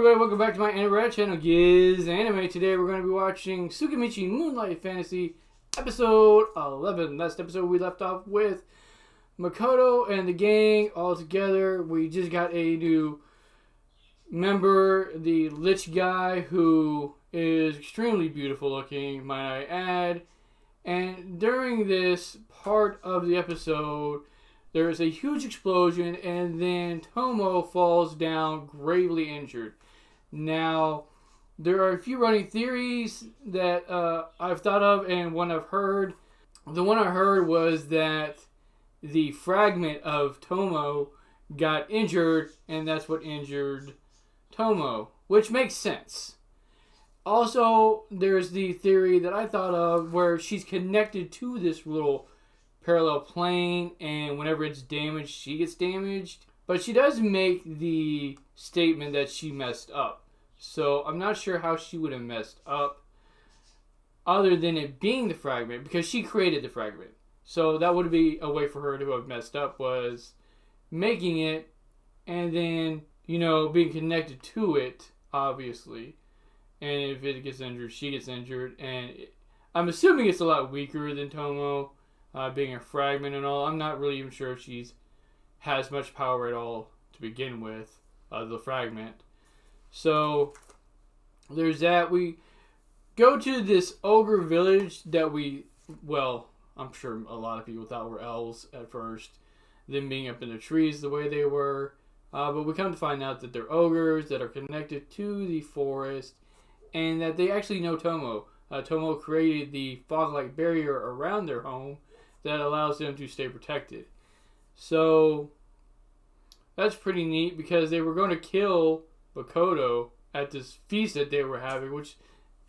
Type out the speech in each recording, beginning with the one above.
everybody, welcome back to my anime channel, GizAnime. Today we're going to be watching Tsukimichi Moonlit Fantasy episode 11. Last episode we left off with Makoto and the gang all together. We just got a new member, the Lich guy, who is extremely beautiful looking, might I add. And during this part of the episode, there is a huge explosion, and then Tomo falls down gravely injured. Now, there are a few running theories that I've thought of and one I've heard. The one I heard was that the fragment of Tomo got injured, and that's what injured Tomo, which makes sense. Also, there's the theory that I thought of where she's connected to this little parallel plane, and whenever it's damaged, she gets damaged. But she does make the statement that she messed up. So I'm not sure how she would have messed up other than it being the fragment, because she created the fragment. So that would be a way for her to have messed up, was making it and then, being connected to it, obviously. And if it gets injured, she gets injured. And I'm assuming it's a lot weaker than Tomo. Being a fragment and all. I'm not really even sure if she's has much power at all to begin with, the fragment. So there's that. We go to this ogre village that I'm sure a lot of people thought were elves at first, them being up in the trees the way they were, but we come to find out that they're ogres that are connected to the forest, and that they actually know Tomo. Tomo created the fog-like barrier around their home that allows them to stay protected. So that's pretty neat, because they were going to kill Makoto at this feast that they were having, which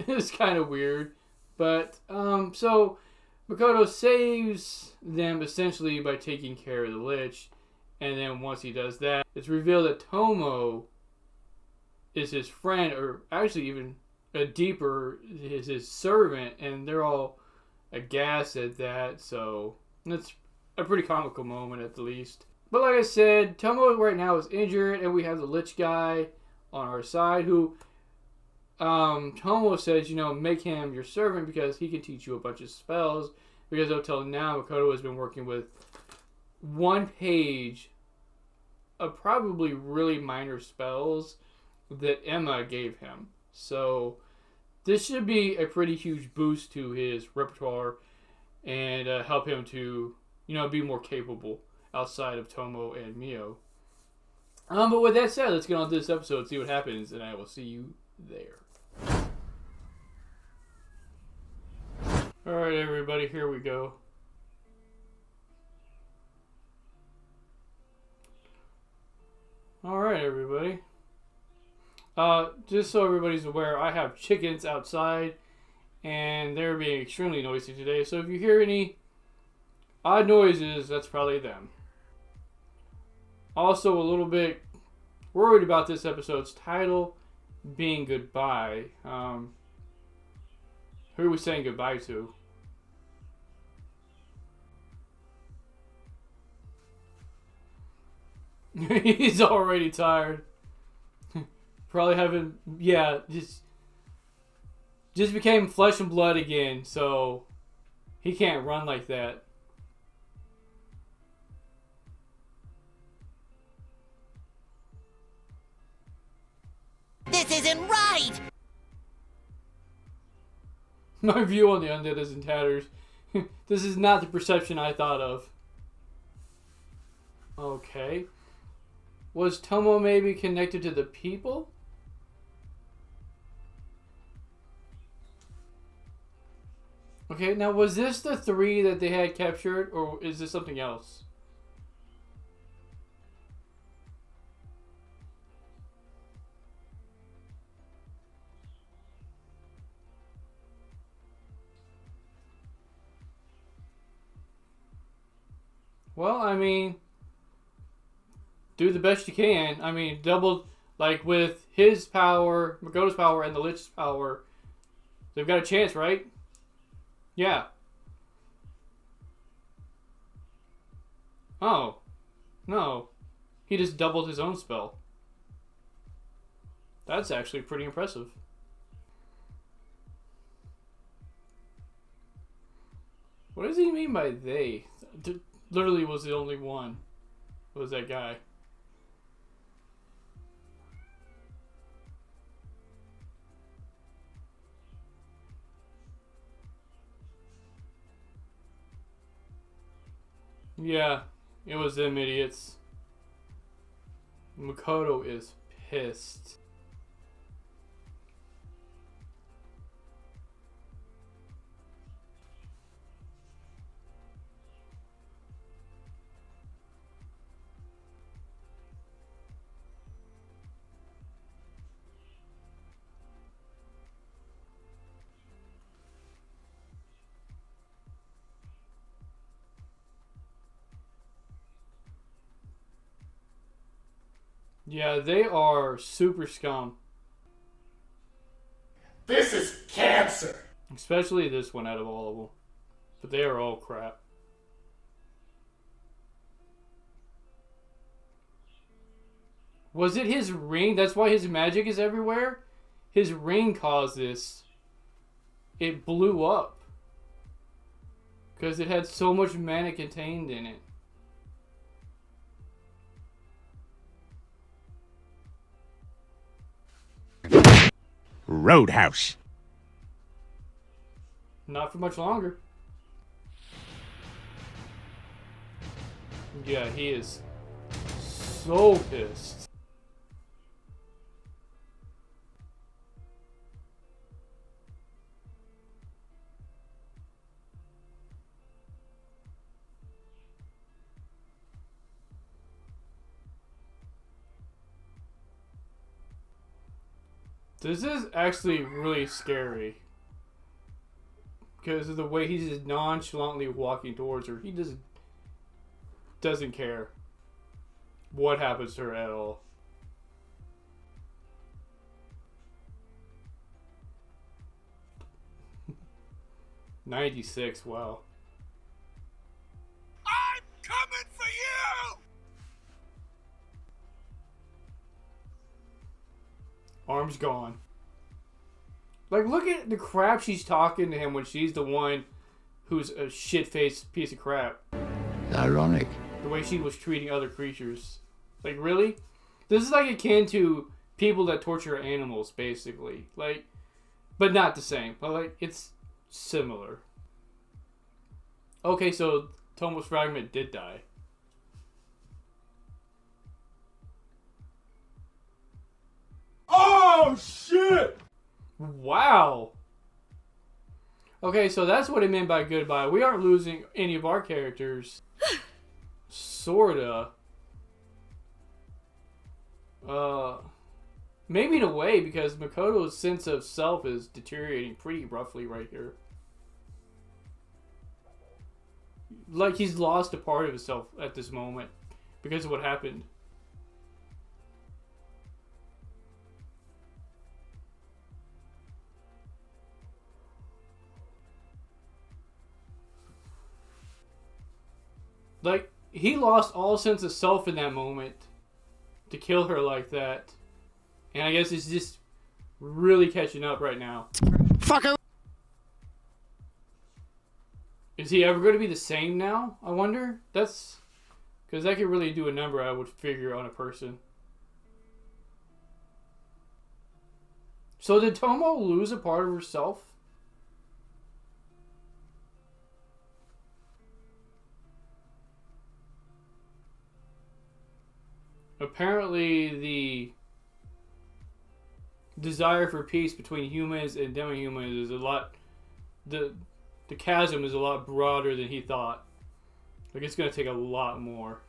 is kind of weird. But so Makoto saves them essentially by taking care of the Lich, and then once he does that, it's revealed that Tomo is his friend, or actually even a deeper, is his servant, and they're all aghast at that. So that's a pretty comical moment at the least. But like I said, Tomo right now is injured, and we have the Lich guy on our side who Tomo says, make him your servant because he can teach you a bunch of spells, because until now Makoto has been working with one page of probably really minor spells that Emma gave him. So this should be a pretty huge boost to his repertoire and help him to, be more capable outside of Tomo and Mio. But with that said, let's get on to this episode, see what happens, and I will see you there. Alright, everybody, here we go. Alright, everybody. Just so everybody's aware, I have chickens outside, and they're being extremely noisy today. So if you hear any odd noises, that's probably them. Also, a little bit worried about this episode's title being goodbye. Who are we saying goodbye to? He's already tired. Probably haven't, just became flesh and blood again, so he can't run like that. This isn't right! My view on the undead is in tatters. This is not the perception I thought of. Okay. Was Tomo maybe connected to the people? Okay, now was this the 3 that they had captured, or is this something else? Well, I mean, do the best you can. I mean, double, like with his power, Makoto's power, and the Lich's power, they've got a chance, right? Yeah. Oh. No. He just doubled his own spell. That's actually pretty impressive. What does he mean by they? Literally was the only one. Was that guy. Yeah, it was them idiots. Makoto is pissed. Yeah, they are super scum. This is cancer! Especially this one out of all of them. But they are all crap. Was it his ring? That's why his magic is everywhere? His ring caused this. It blew up. Because it had so much mana contained in it. Roadhouse. Not for much longer. Yeah, he is so pissed. This is actually really scary. Because of the way he's just nonchalantly walking towards her. He just doesn't care what happens to her at all. '96, wow. I'm coming for you! Arm's gone. Like, look at the crap she's talking to him when she's the one who's a shit-faced piece of crap. Ironic. The way she was treating other creatures. Like, really? This is like akin to people that torture animals, basically. Like, but not the same. But, like, it's similar. Okay, so Tomo's fragment did die. Oh, shit! Wow. Okay, so that's what it meant by goodbye. We aren't losing any of our characters. Sorta. Maybe in a way, because Makoto's sense of self is deteriorating pretty roughly right here. Like he's lost a part of himself at this moment because of what happened. Like, he lost all sense of self in that moment to kill her like that. And I guess it's just really catching up right now. Fucker! Is he ever going to be the same now, I wonder? That's... because that could really do a number, I would figure, on a person. So did Tomo lose a part of herself? Apparently, the desire for peace between humans and demi-humans is a lot... The chasm is a lot broader than he thought. Like, it's going to take a lot more.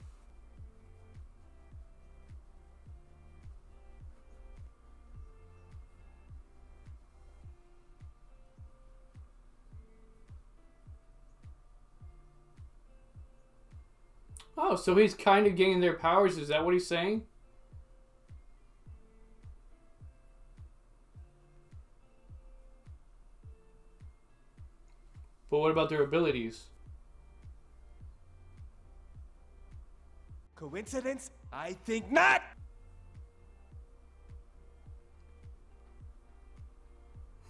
Oh, so he's kind of gaining their powers. Is that what he's saying? But what about their abilities? Coincidence? I think not!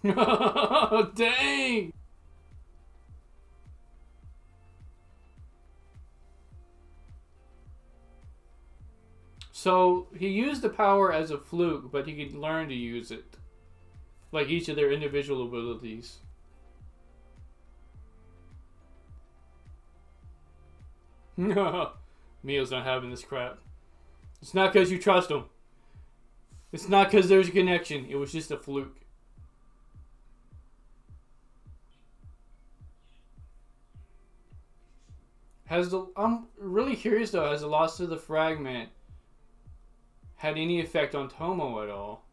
Dang! So he used the power as a fluke, but he could learn to use it. Like each of their individual abilities. Mio's not having this crap. It's not because you trust him. It's not because there's a connection. It was just a fluke. I'm really curious though, has the loss of the fragment had any effect on Tomo at all?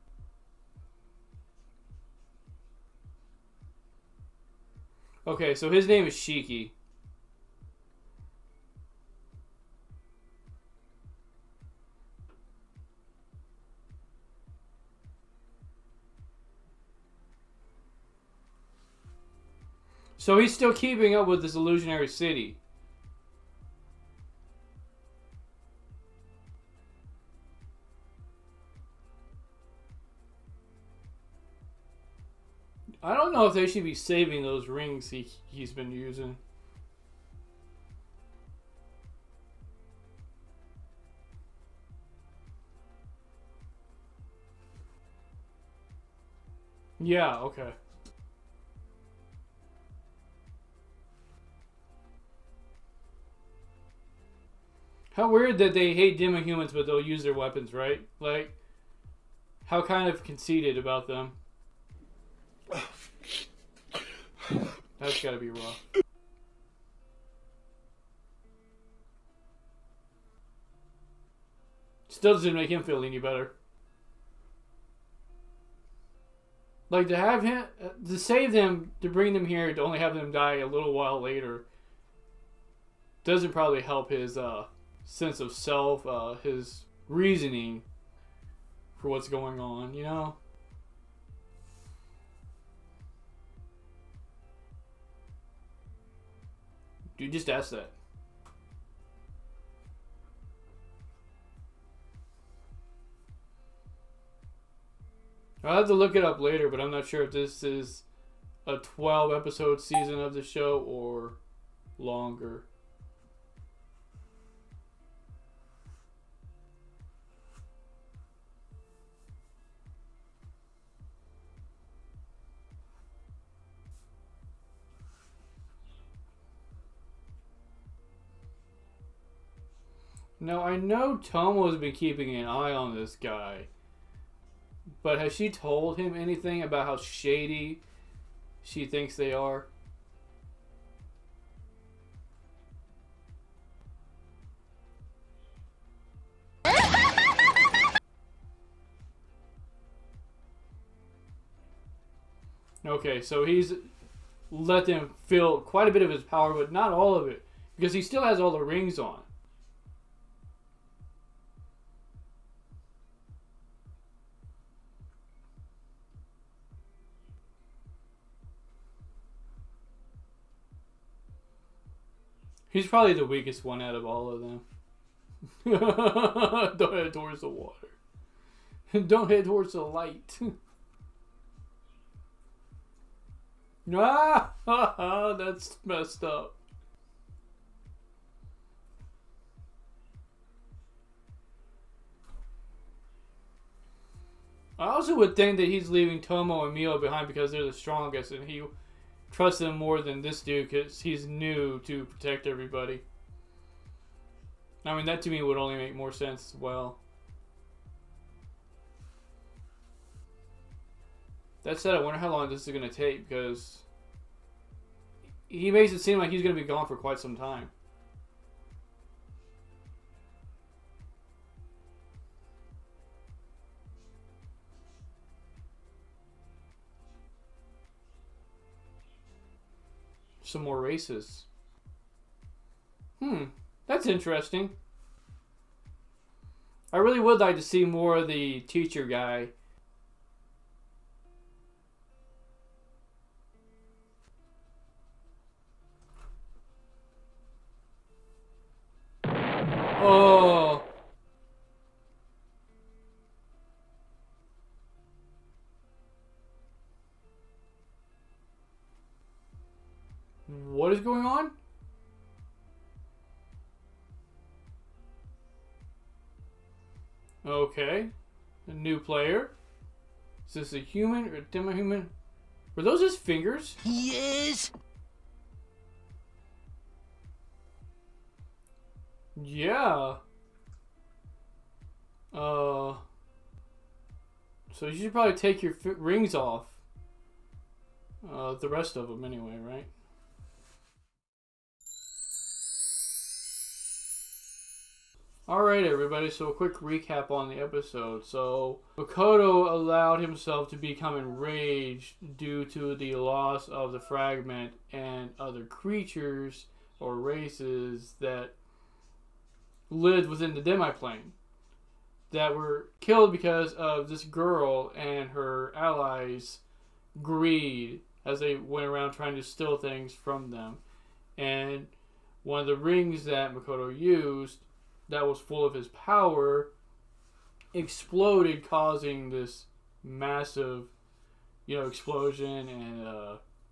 Okay, so his name is Shiki. So he's still keeping up with this illusionary city. I don't know if they should be saving those rings he's been using. Yeah, okay. How weird that they hate demo humans but they'll use their weapons, right? Like, how kind of conceited about them. That's gotta be rough. Still doesn't make him feel any better. Like, to have him, to save them, to bring them here, to only have them die a little while later, doesn't probably help his sense of self, his reasoning for what's going on, you know? Dude, just ask that. I'll have to look it up later, but I'm not sure if this is a 12 episode season of the show or longer. Now, I know Tomo's been keeping an eye on this guy, but has she told him anything about how shady she thinks they are? Okay, so he's let them feel quite a bit of his power, but not all of it, because he still has all the rings on. He's probably the weakest one out of all of them. Don't head towards the water. Don't head towards the light. Ah, that's messed up. I also would think that he's leaving Tomo and Mio behind because they're the strongest, and he trusts them more than this dude because he's new to protect everybody. I mean, that to me would only make more sense as well. That said, I wonder how long this is going to take, because he makes it seem like he's going to be gone for quite some time. Some more races. That's interesting. I really would like to see more of the teacher guy. Oh. What is going on? Okay. A new player. Is this a human or a demi-human? Were those his fingers? Yes. Yeah. So you should probably take your rings off. The rest of them anyway, right? Alright everybody, so a quick recap on the episode. So, Makoto allowed himself to become enraged due to the loss of the fragment and other creatures or races that lived within the demi-plane that were killed because of this girl and her allies' greed as they went around trying to steal things from them. And one of the rings that Makoto used that was full of his power exploded, causing this massive, explosion and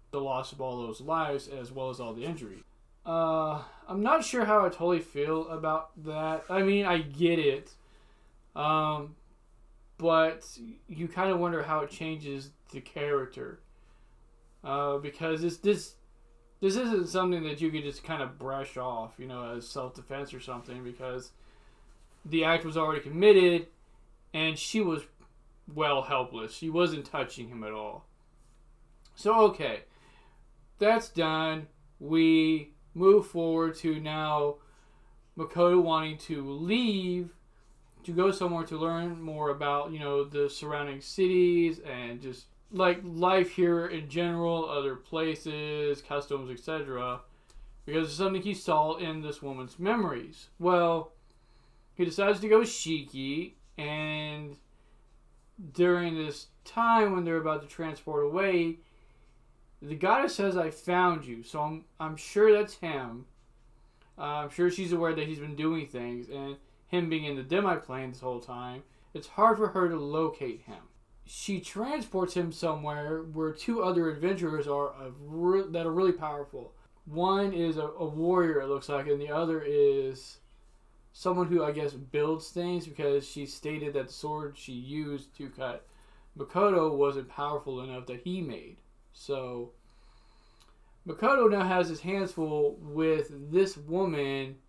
the loss of all those lives as well as all the injury. I'm not sure how I totally feel about that. I mean, I get it. But you kind of wonder how it changes the character. Because this isn't something that you could just kind of brush off, as self-defense or something, because the act was already committed and she was helpless. She wasn't touching him at all. So, okay. That's done. We move forward to now Makoto wanting to leave to go somewhere to learn more about, the surrounding cities and just like life here in general, other places, customs, etc. Because it's something he saw in this woman's memories. Well, he decides to go Shiki, and during this time when they're about to transport away, the goddess says, "I found you." So I'm sure that's him. I'm sure she's aware that he's been doing things, and him being in the demi-plane this whole time, it's hard for her to locate him. She transports him somewhere where two other adventurers are that are really powerful. One is a warrior, it looks like, and the other is someone who I guess builds things, because she stated that the sword she used to cut Makoto wasn't powerful enough that he made. So Makoto now has his hands full with this woman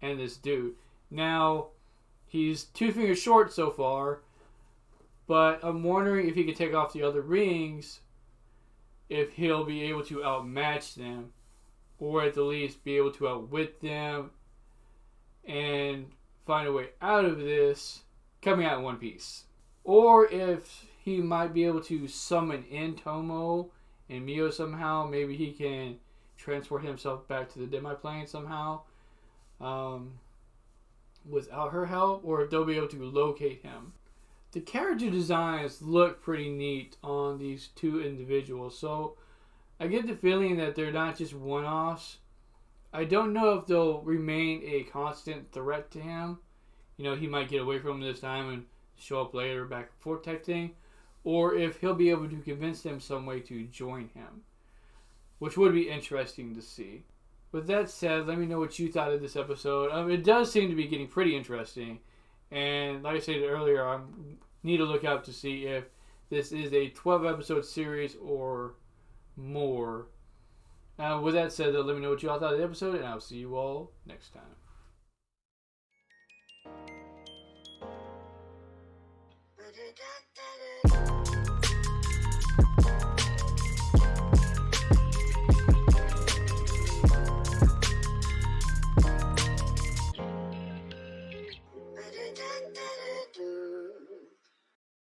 and this dude. Now, he's 2 fingers short so far, but I'm wondering if he could take off the other rings, if he'll be able to outmatch them, or at the least be able to outwit them, and find a way out of this, coming out in one piece. Or if he might be able to summon in Tomo and Mio somehow, maybe he can transport himself back to the demi-plane somehow. Without her help, or if they'll be able to locate him. The character designs look pretty neat on these two individuals, so I get the feeling that they're not just one-offs. I don't know if they'll remain a constant threat to him. He might get away from him this time and show up later, back and forth type thing, or if he'll be able to convince them some way to join him, which would be interesting to see. With that said, let me know what you thought of this episode. It does seem to be getting pretty interesting. And like I said earlier, I need to look out to see if this is a 12-episode series or more. With that said, let me know what you all thought of the episode, and I'll see you all next time.